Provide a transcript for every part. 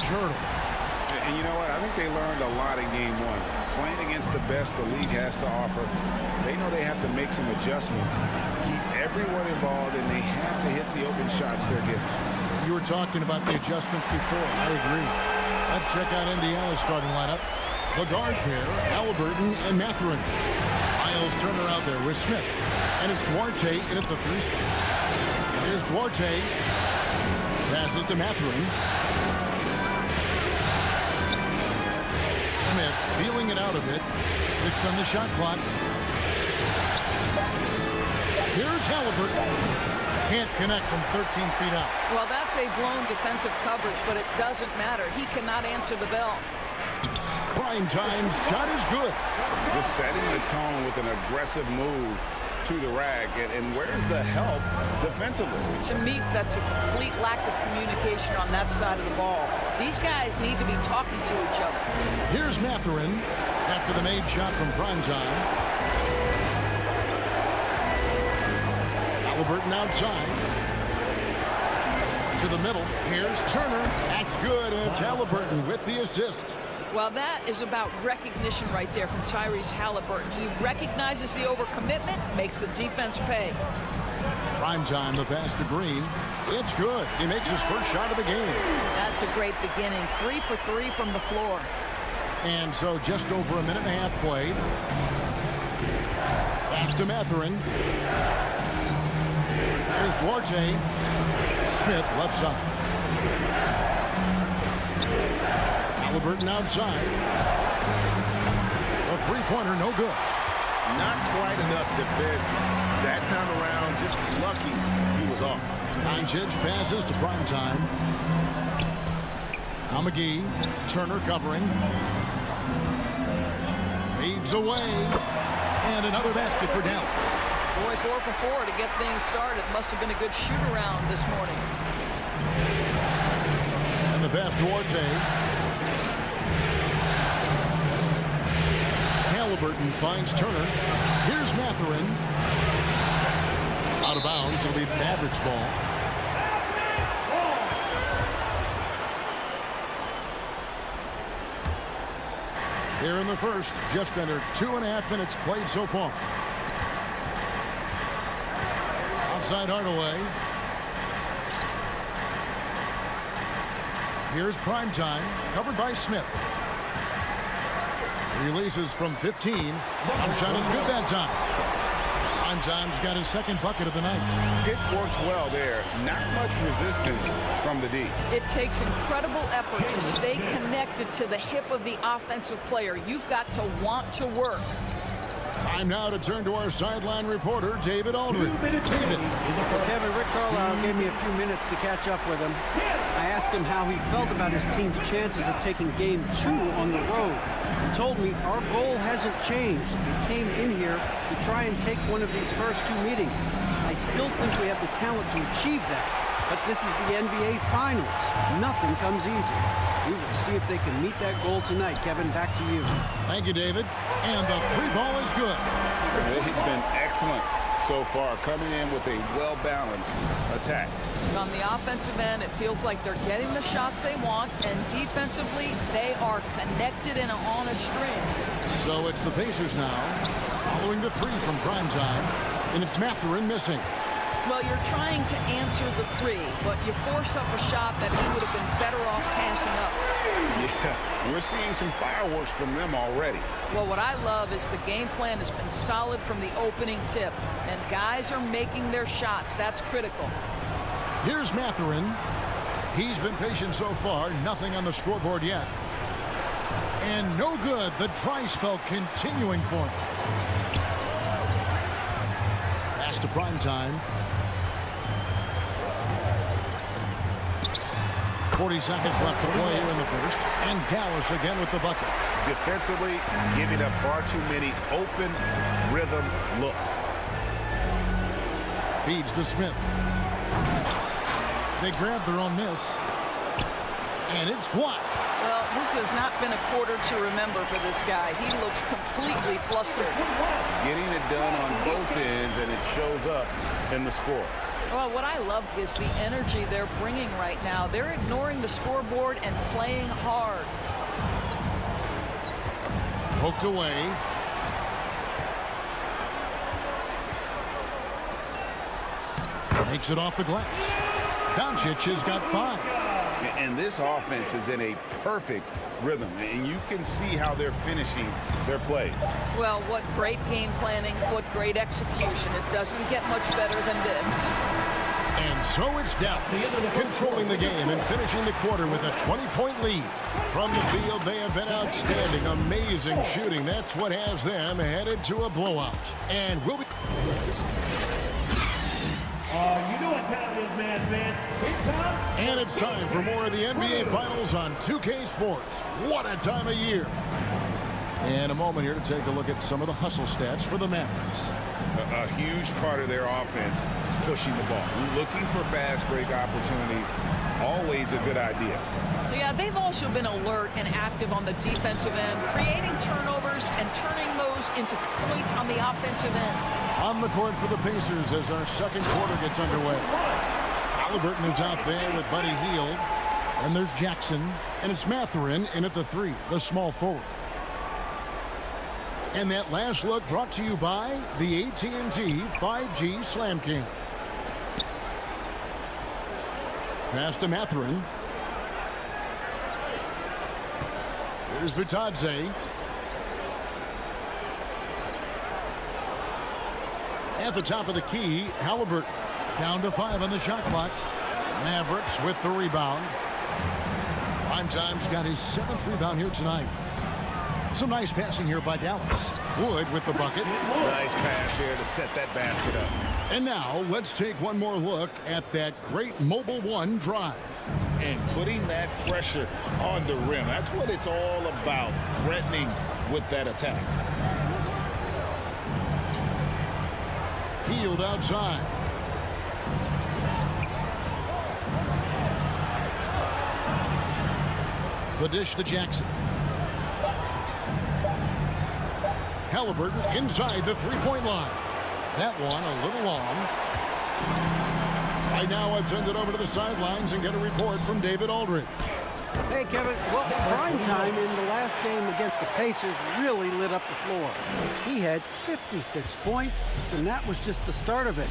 hurdle. And you know what? I think they learned a lot in game one. Playing against the best the league has to offer, they know they have to make some adjustments, keep everyone involved, and they have to hit the open shots they're given. You were talking about the adjustments before. I agree. Let's check out Indiana's starting lineup. The guard pair, Halliburton and Mathurin. Miles Turner out there with Smith. And it's Duarte in at the 3 spot. Here's Duarte. Passes to Mathurin. Smith feeling it out a bit. 6 on the shot clock. Here's Halliburton. Can't connect from 13 feet out. Well, that's a blown defensive coverage, but it doesn't matter. He cannot answer the bell. Prime Time's shot is good. Just setting the tone with an aggressive move to the rack. And where's the help defensively? To me, that's a complete lack of communication on that side of the ball. These guys need to be talking to each other. Here's Mathurin after the made shot from Prime Time. Halliburton outside. To the middle. Here's Turner. That's good. And it's Halliburton with the assist. Well, that is about recognition right there from Tyrese Halliburton. He recognizes the overcommitment, makes the defense pay. Prime Time, the pass to Green. It's good. He makes his first shot of the game. That's a great beginning. 3 for 3 from the floor. And so just over a minute and a half played. Pass to Mathurin. There's Duarte. Smith left side. Halliburton outside. A three-pointer, no good. Not quite enough defense that time around. Just lucky he was off. Doncic passes to Prime Time. Now McGee. Turner covering. Fades away. And another basket for Dallas. Boy, 4 for 4 to get things started. Must have been a good shoot-around this morning. And the pass to Duarte. Halliburton finds Turner. Here's Mathurin. Out of bounds. It'll be Mavericks ball. Here in the first, just under 2.5 minutes played so far. Outside Hardaway. Here's Prime Time, covered by Smith. Releases from 15. One shot is good that time. Prime Time's got his second bucket of the night. It works well there. Not much resistance from the D. It takes incredible effort to stay connected to the hip of the offensive player. You've got to want to work. Time now to turn to our sideline reporter, David Aldridge. David. Kevin, Rick Carlisle gave me a few minutes to catch up with him. I asked him how he felt about his team's chances of taking game 2 on the road. He told me our goal hasn't changed. We came in here to try and take one of these first 2 meetings. I still think we have the talent to achieve that. But this is the NBA Finals. Nothing comes easy. We will see if they can meet that goal tonight. Kevin, back to you. Thank you, David. And the 3 ball is good. He's been excellent so far, coming in with a well-balanced attack. On the offensive end, it feels like they're getting the shots they want, and defensively, they are connected and on a string. So it's the Pacers now, following the 3 from Prime Time, and it's Mathurin missing. Well, you're trying to answer the 3, but you force up a shot that he would have been better off passing up. Yeah, we're seeing some fireworks from them already. Well, what I love is the game plan has been solid from the opening tip, and guys are making their shots. That's critical. Here's Mathurin. He's been patient so far. Nothing on the scoreboard yet. And no good. The dry spell continuing for him. Pass to Prime Time. 40 seconds left to play here in the first. And Dallas again with the bucket. Defensively, giving up far too many open rhythm looks. Feeds to Smith. They grab their own miss. And it's blocked. Well, this has not been a quarter to remember for this guy. He looks completely flustered. Getting it done on both ends, and it shows up in the score. Well, what I love is the energy they're bringing right now. They're ignoring the scoreboard and playing hard. Poked away. Makes it off the glass. Doncic has got 5. And this offense is in a perfect rhythm, and you can see how they're finishing their plays. Well, what great game planning, what great execution. It doesn't get much better than this. And so it's Dallas controlling the game and finishing the quarter with a 20-point lead. From the field, they have been outstanding. Amazing shooting. That's what has them headed to a blowout. And we'll be... You know what time it is, man. It's time. And it's time for more of the NBA Finals on 2K Sports. What a time of year. And a moment here to take a look at some of the hustle stats for the Mavericks. A huge part of their offense, pushing the ball, looking for fast break opportunities. Always a good idea. Yeah, they've also been alert and active on the defensive end, creating turnovers and turning those into points on the offensive end. On the court for the Pacers as our second quarter gets underway. Halliburton is out there with Buddy Hield. And there's Jackson. And it's Mathurin in at the 3, the small forward. And that last look brought to you by the AT&T 5G Slam King. Pass to Mathurin. Here's Vitadze. At the top of the key, Halliburton. Down to 5 on the shot clock. Mavericks with the rebound. Primetime's got his 7th rebound here tonight. Some nice passing here by Dallas. Wood with the bucket. Nice pass here to set that basket up. And now let's take one more look at that great Mobile One drive. And putting that pressure on the rim. That's what it's all about, threatening with that attack. Hield outside. The dish to Jackson. Halliburton inside the three-point line. That one a little long. Right now, let's send it over to the sidelines and get a report from David Aldridge. Hey, Kevin. Well, prime time in the last game against the Pacers really lit up the floor. He had 56 points, and that was just the start of it.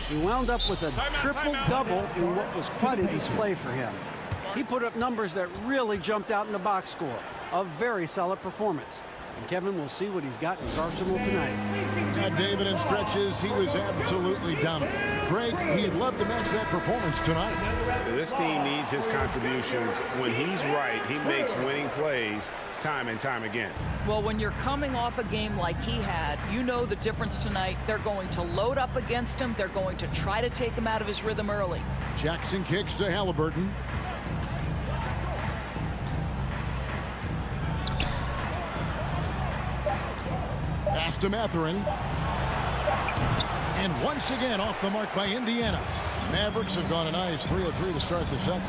He wound up with a triple-double in what was quite a display for him. He put up numbers that really jumped out in the box score. A very solid performance. And Kevin will see what he's got in his arsenal tonight. Now, David, in stretches, he was absolutely dominant. Greg, he'd love to match that performance tonight. This team needs his contributions. When he's right, he makes winning plays time and time again. Well, when you're coming off a game like he had, you know the difference tonight. They're going to load up against him. They're going to try to take him out of his rhythm early. Jackson kicks to Halliburton. Pass to Mathurin. And once again off the mark by Indiana. Mavericks have gone a nice 3 of 3 to start the second.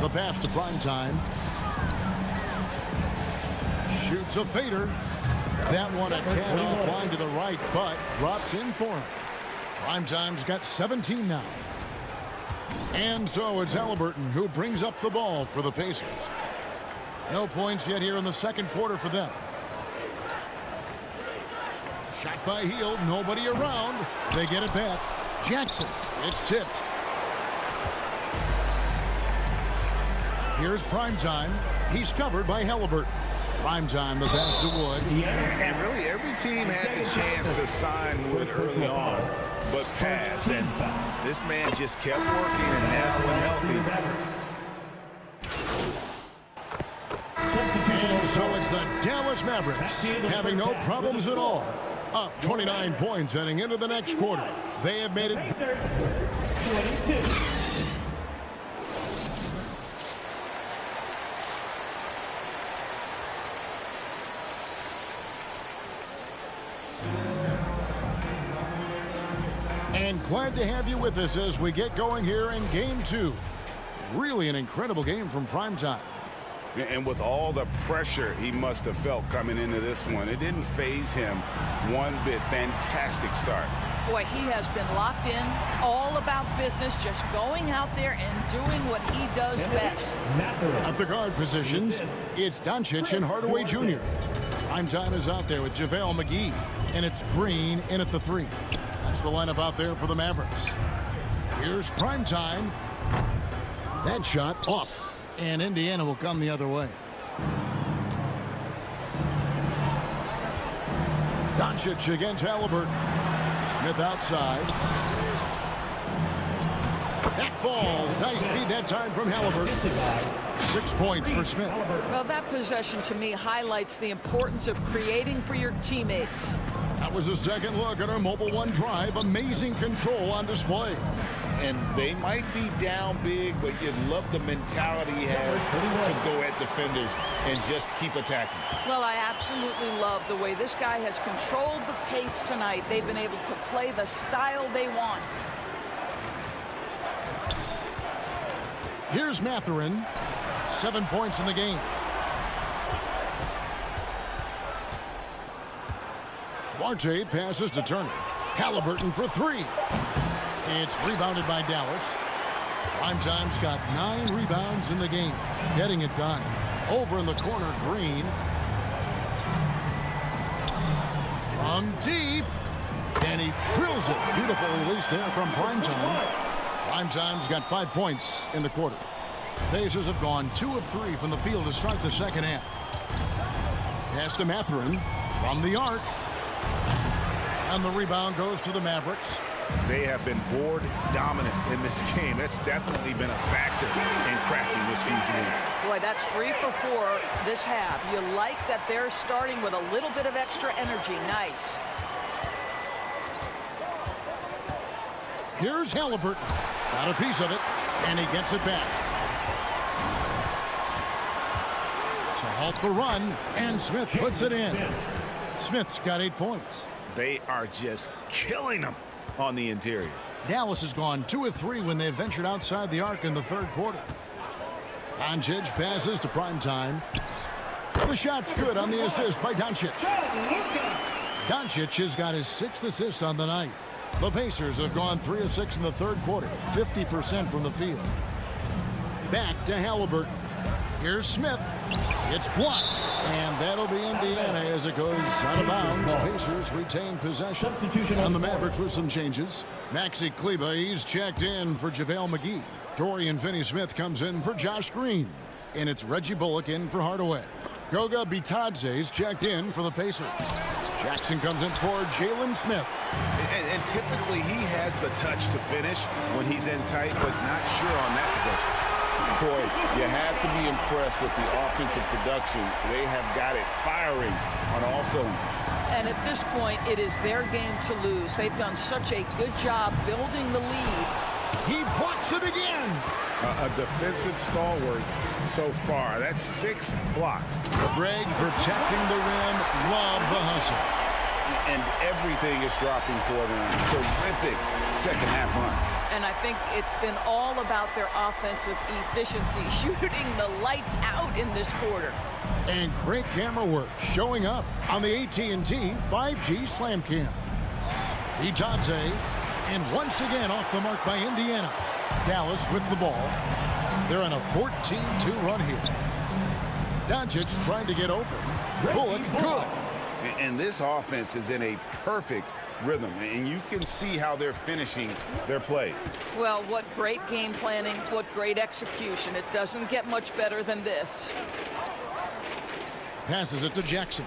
The pass to Primetime. Shoots a fader. That one a tad offline to the right, but drops in for him. Primetime's got 17 now. And so it's Halliburton who brings up the ball for the Pacers. No points yet here in the second quarter for them. Shot by Hield, nobody around. They get it back. Jackson, it's tipped. Here's Primetime. He's covered by Halliburton. Primetime, the pass to Wood. And really, every team had the chance to sign Wood early on, but passed. And this man just kept working, and now when healthy. So it's the Dallas Mavericks having no problems at all. Up 29 points heading into the next quarter. They have made it. 22. And glad to have you with us as we get going here in Game 2. Really an incredible game from Primetime. And with all the pressure he must have felt coming into this one, it didn't faze him one bit. Fantastic start. Boy, he has been locked in, all about business, just going out there and doing what he does best. At the guard positions, it's Doncic and Hardaway Jr. Primetime is out there with JaVale McGee, and it's Green in at the 3. That's the lineup out there for the Mavericks. Here's Primetime. That shot off, and Indiana will come the other way. Doncic against Halliburton. Smith outside. That falls. Nice feed that time from Halliburton. 6 points for Smith. Well, that possession to me highlights the importance of creating for your teammates. That was a second look at our Mobile One drive. Amazing control on display. And they might be down big, but you love the mentality he has to go at defenders and just keep attacking. Well, I absolutely love the way this guy has controlled the pace tonight. They've been able to play the style they want. Here's Mathurin. 7 points in the game. Duarte passes to Turner. Halliburton for 3. It's rebounded by Dallas. Primetime's got 9 rebounds in the game. Getting it done. Over in the corner, Green. From deep. And he drills it. Beautiful release there from Primetime. Primetime's got 5 points in the quarter. Pacers have gone 2 of 3 from the field to start the second half. Pass to Mathurin from the arc. And the rebound goes to the Mavericks. They have been board dominant in this game. That's definitely been a factor in crafting this huge lead. Boy, that's 3 for 4 this half. You like that they're starting with a little bit of extra energy. Nice. Here's Halliburton. Got a piece of it, and he gets it back. To halt the run, and Smith puts it in. Smith's got 8 points. They are just killing them on the interior. Dallas has gone 2 of 3 when they've ventured outside the arc in the third quarter. Doncic passes to Primetime. The shot's good on the assist by Doncic. Doncic has got his 6th assist on the night. The Pacers have gone 3 of 6 in the third quarter, 50% from the field. Back to Halliburton. Here's Smith. It's blocked, and that'll be Indiana as it goes out of bounds. Pacers retain possession. And the Mavericks with some changes. Maxi Kleber, he's checked in for JaVale McGee. Dorian Finney-Smith comes in for Josh Green. And it's Reggie Bullock in for Hardaway. Goga Bitadze's checked in for the Pacers. Jackson comes in for Jalen Smith. And typically he has the touch to finish when he's in tight, but not sure on that possession. Boy, you have to be impressed with the offensive production. They have got it firing on all cylinders. And at this point, it is their game to lose. They've done such a good job building the lead. He blocks it again. A defensive stalwart so far. That's 6 blocks. Greg protecting the rim. Love the hustle. And everything is dropping for them. Terrific second half run. And I think it's been all about their offensive efficiency, shooting the lights out in this quarter. And great camera work showing up on the AT&T 5G Slam Cam. Bitadze, and once again off the mark by Indiana. Dallas with the ball. They're on a 14-2 run here. Doncic trying to get open. Bullock good. And this offense is in a perfect rhythm, and you can see how they're finishing their plays. Well, what great game planning, what great execution. It doesn't get much better than this. Passes it to Jackson.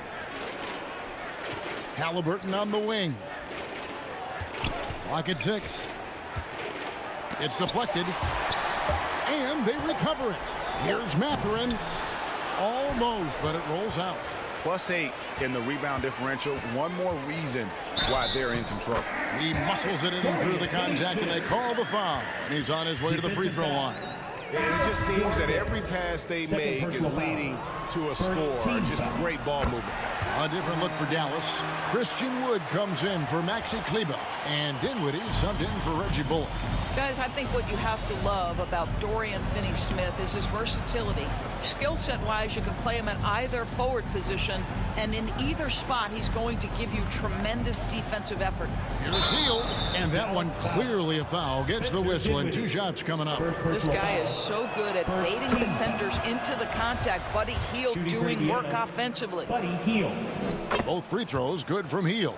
Halliburton on the wing. Clock at 6. It's deflected. And they recover it. Here's Mathurin. Almost, but it rolls out. +8 in the rebound differential. One more reason why they're in control. He muscles it in through the contact, and they call the foul. And he's on his way to the free throw line. And it just seems that every pass they make is leading to a score. Just great ball movement. A different look for Dallas. Christian Wood comes in for Maxi Kleba. And Dinwiddie subbed in for Reggie Bullock. Guys, I think what you have to love about Dorian Finney-Smith is his versatility. Skill set-wise, you can play him at either forward position, and in either spot, he's going to give you tremendous defensive effort. Here's Hield, and that one clearly a foul. Gets the whistle, and 2 shots coming up. This guy is so good at baiting defenders into the contact. Buddy Hield doing work offensively. Buddy Hield. Both free throws good from Hield.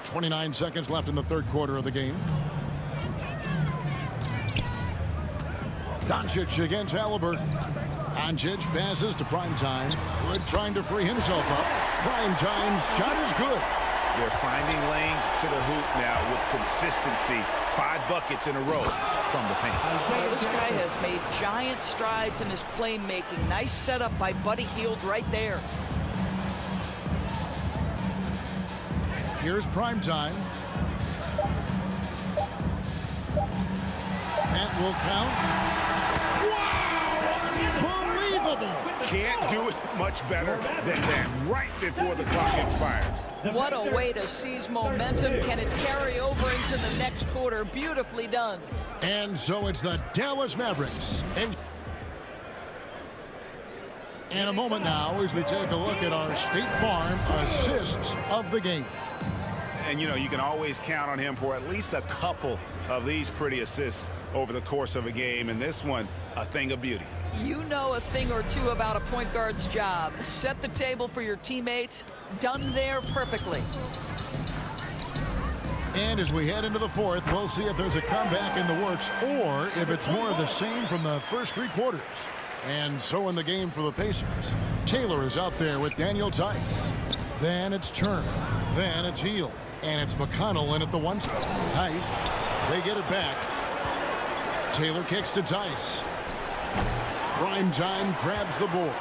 29 seconds left in the third quarter of the game. Doncic against Halliburton. Doncic passes to Primetime. Wood trying to free himself up. Primetime's shot is good. They're finding lanes to the hoop now with consistency. 5 buckets in a row from the paint. This guy has made giant strides in his playmaking. Nice setup by Buddy Hield right there. Here's Primetime. That will count. Wow! Unbelievable! Can't do it much better than that right before the clock expires. What a way to seize momentum. Can it carry over into the next quarter? Beautifully done. And so it's the Dallas Mavericks. And in a moment now as we take a look at our State Farm assists of the game. And, you know, you can always count on him for at least a couple of these pretty assists over the course of a game. And this one, a thing of beauty. You know a thing or two about a point guard's job. Set the table for your teammates. Done there perfectly. And as we head into the fourth, we'll see if there's a comeback in the works or if it's more of the same from the first 3 quarters. And so in the game for the Pacers, Taylor is out there with Daniel Tice. Then it's Turner. Then it's Hield. And it's McConnell in at the 1 side. Tice, they get it back. Taylor kicks to Tice. Primetime grabs the board.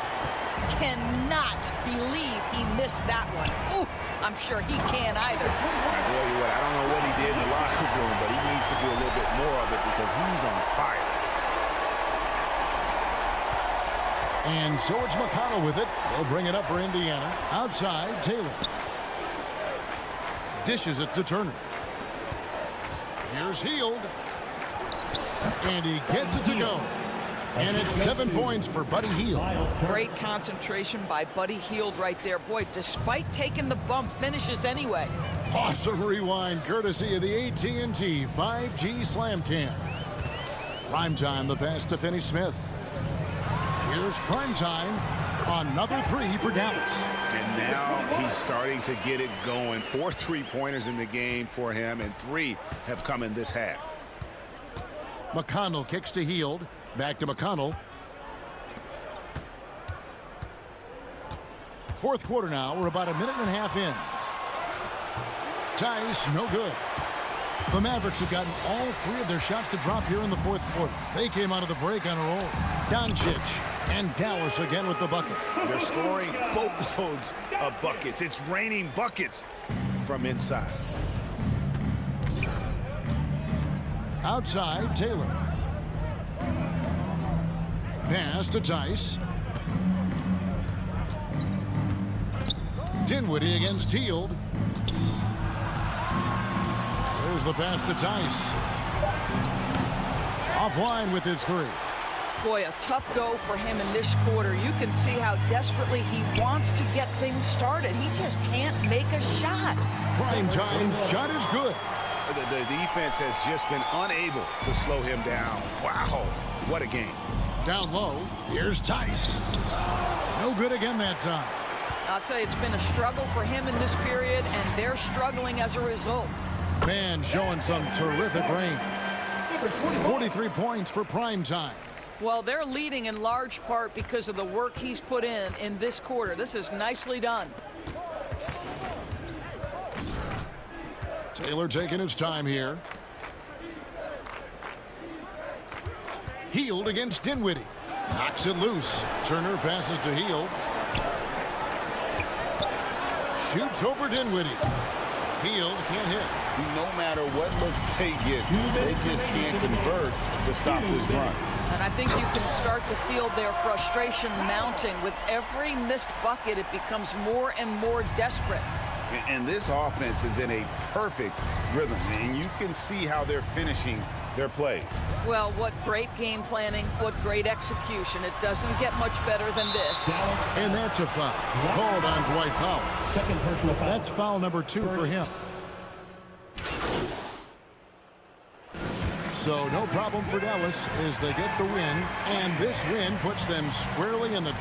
Cannot believe he missed that one. Ooh, I'm sure he can't either. I tell you what, I don't know what he did in the locker room, but he needs to do a little bit more of it because he's on fire. And so it's McConnell with it. They'll bring it up for Indiana. Outside, Taylor. Dishes it to Turner. Here's Hield. And he gets it to go. And it's 7 points for Buddy Hield. Great concentration by Buddy Hield right there. Boy, despite taking the bump, finishes anyway. Awesome rewind courtesy of the AT&T 5G Slam Cam. Primetime, the pass to Finney-Smith. Here's Primetime. Another 3 for Dallas. And now he's starting to get it going. 4 3-pointers in the game for him, and 3 have come in this half. McConnell kicks to Hield. Back to McConnell. Fourth quarter now. We're about a minute and a half in. Tice, no good. The Mavericks have gotten all 3 of their shots to drop here in the fourth quarter. They came out of the break on a roll. Doncic and Dallas again with the bucket. They're scoring boatloads of buckets. It's raining buckets from inside. Outside, Taylor. Pass to Tice. Dinwiddie against Hield. There's the pass to Tice. Offline with his 3. Boy, a tough go for him in this quarter. You can see how desperately he wants to get things started. He just can't make a shot. Primetime's shot is good. The defense has just been unable to slow him down. Wow, what a game. Down low, here's Tice. No good again that time. I'll tell you, it's been a struggle for him in this period, and they're struggling as a result. Man showing some terrific range. 43 points for Primetime. Well, they're leading in large part because of the work he's put in this quarter. This is nicely done. Taylor taking his time here. Hield against Dinwiddie. Knocks it loose. Turner passes to Hield. Shoots over Dinwiddie. Hield can't hit. No matter what looks they get, they just can't convert to stop this run. And I think you can start to feel their frustration mounting. With every missed bucket, it becomes more and more desperate. And this offense is in a perfect rhythm, and you can see how they're finishing their plays. Well, what great game planning, what great execution. It doesn't get much better than this. And that's a foul called on Dwight Powell. Second personal foul. That's foul number 2 for him. So no problem for Dallas as they get the win, and this win puts them squarely in the